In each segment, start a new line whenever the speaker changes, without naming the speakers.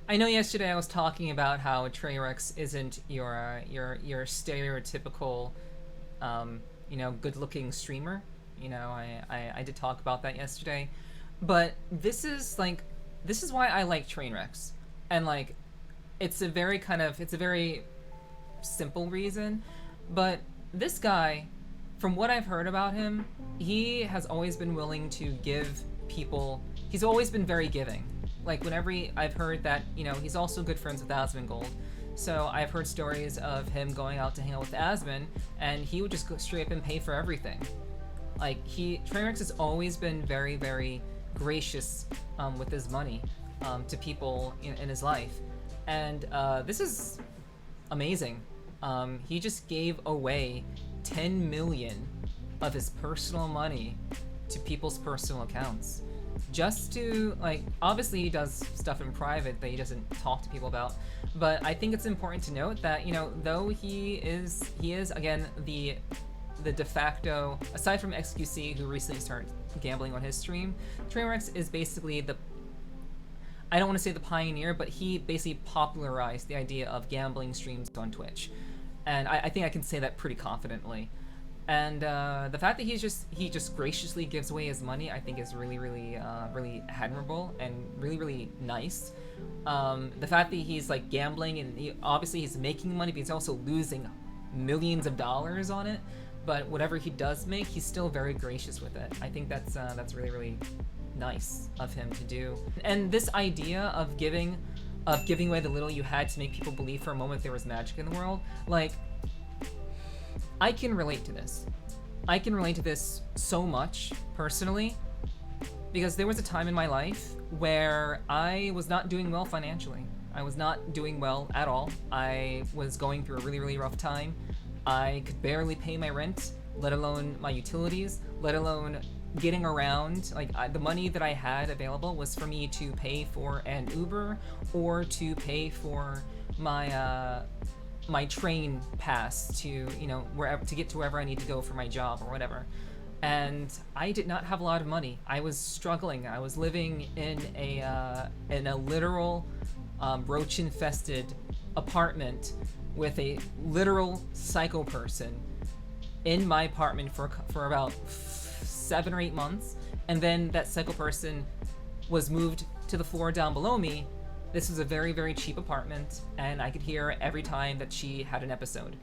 I know yesterday I was talking about how Trainwrecks isn't your stereotypical, good-looking streamer. I did talk about that yesterday, but this is why I like Trainwrecks, and like, it's a very simple reason, but this guy, from what I've heard about him, he has always been willing to give people. He's always been very giving. Like whenever I've heard that, he's also good friends with Asmongold. So I've heard stories of him going out to hang out with Asmon, and he would just go straight up and pay for everything. Like Trainwrecks has always been very, very gracious with his money to people in his life, and this is amazing. He just gave away 10 million of his personal money to people's personal accounts. Just to, like, obviously he does stuff in private that he doesn't talk to people about, but I think it's important to note that, though he is again the de facto, aside from XQC, who recently started gambling on his stream, Trainwrecks is basically I don't want to say the pioneer, but he basically popularized the idea of gambling streams on Twitch. And I think I can say that pretty confidently. And the fact that he just graciously gives away his money, I think is really, really, really admirable and really, really nice. The fact that he's like gambling and obviously he's making money, but he's also losing millions of dollars on it. But whatever he does make, he's still very gracious with it. I think that's really, really nice of him to do. And this idea of giving away the little you had to make people believe for a moment there was magic in the world, like, I can relate to this. I can relate to this so much personally, because there was a time in my life where I was not doing well financially. I was not doing well at all. I was going through a really, really rough time. I could barely pay my rent, let alone my utilities, let alone getting around. Like, the money that I had available was for me to pay for an Uber or to pay for my my train pass to wherever, to get to wherever I need to go for my job or whatever. And I did not have a lot of money. I was struggling. I was living in a literal roach infested apartment with a literal psycho person in my apartment for about 7 or 8 months, and then that psycho person was moved to the floor down below me. This was a very, very cheap apartment, and I could hear her every time that she had an episode.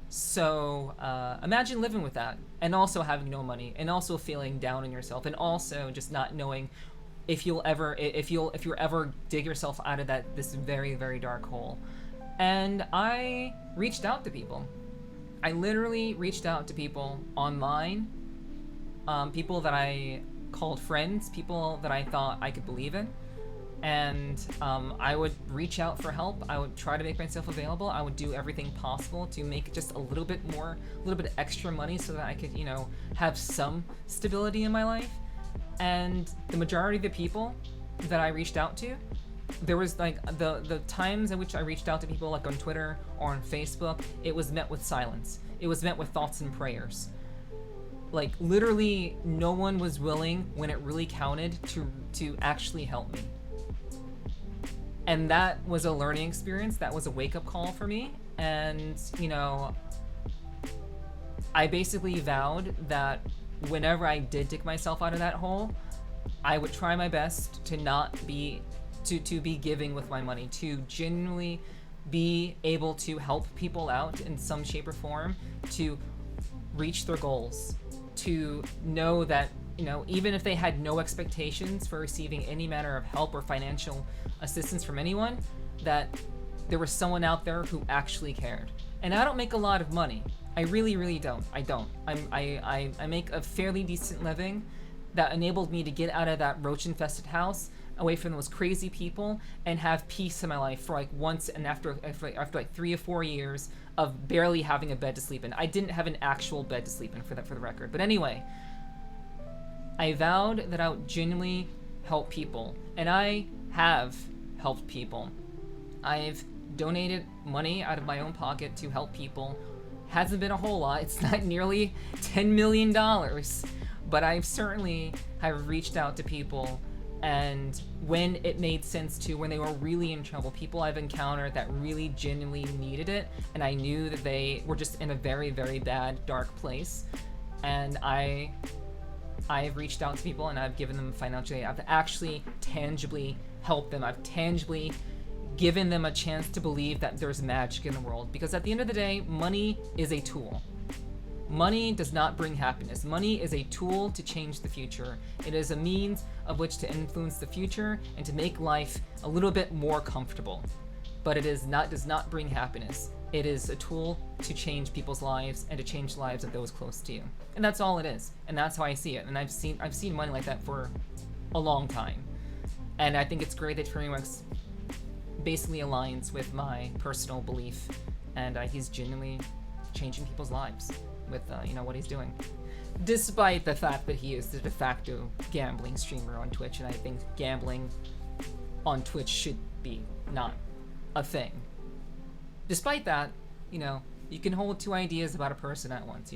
So imagine living with that, and also having no money, and also feeling down on yourself, and also just not knowing if you'll ever dig yourself out of this very, very dark hole. And I reached out to people. I literally reached out to people online, people that I called friends, people that I thought I could believe in. And I would reach out for help. I would try to make myself available. I would do everything possible to make just a little bit extra money so that I could, have some stability in my life. And the majority of the people that I reached out to, there was like the times in which I reached out to people, like on Twitter or on Facebook, it was met with silence. It was met with thoughts and prayers. Like, literally no one was willing, when it really counted, to actually help me. And that was a learning experience. That was a wake-up call for me. And, I basically vowed that whenever I did dig myself out of that hole, I would try my best to not be to be giving with my money, to genuinely be able to help people out in some shape or form, to reach their goals, to know that, even if they had no expectations for receiving any manner of help or financial assistance from anyone, that there was someone out there who actually cared. And I don't make a lot of money. I really, really don't. I don't. I make a fairly decent living that enabled me to get out of that roach-infested house, away from those crazy people, and have peace in my life for like once, and after like 3 or 4 years of barely having a bed to sleep in. I didn't have an actual bed to sleep in, for the record. But anyway, I vowed that I would genuinely help people, and I have helped people. I've donated money out of my own pocket to help people. Hasn't been a whole lot. It's not nearly $10 million, but I've certainly have reached out to people And when it made sense to, when they were really in trouble, people I've encountered that really genuinely needed it, and I knew that they were just in a very, very bad, dark place, and I've reached out to people and I've given them financial aid. I've actually tangibly helped them. I've tangibly given them a chance to believe that there's magic in the world. Because at the end of the day, money is a tool. Money does not bring happiness. Money is a tool to change the future. It is a means of which to influence the future and to make life a little bit more comfortable. But it does not bring happiness. It is a tool to change people's lives and to change the lives of those close to you. And that's all it is. And that's how I see it. And I've seen money like that for a long time. And I think it's great that Trainwrecks basically aligns with my personal belief, and he's genuinely changing people's lives with what he's doing, despite the fact that he is the de facto gambling streamer on Twitch, and I think gambling on Twitch should be not a thing. Despite that, you can hold two ideas about a person at once,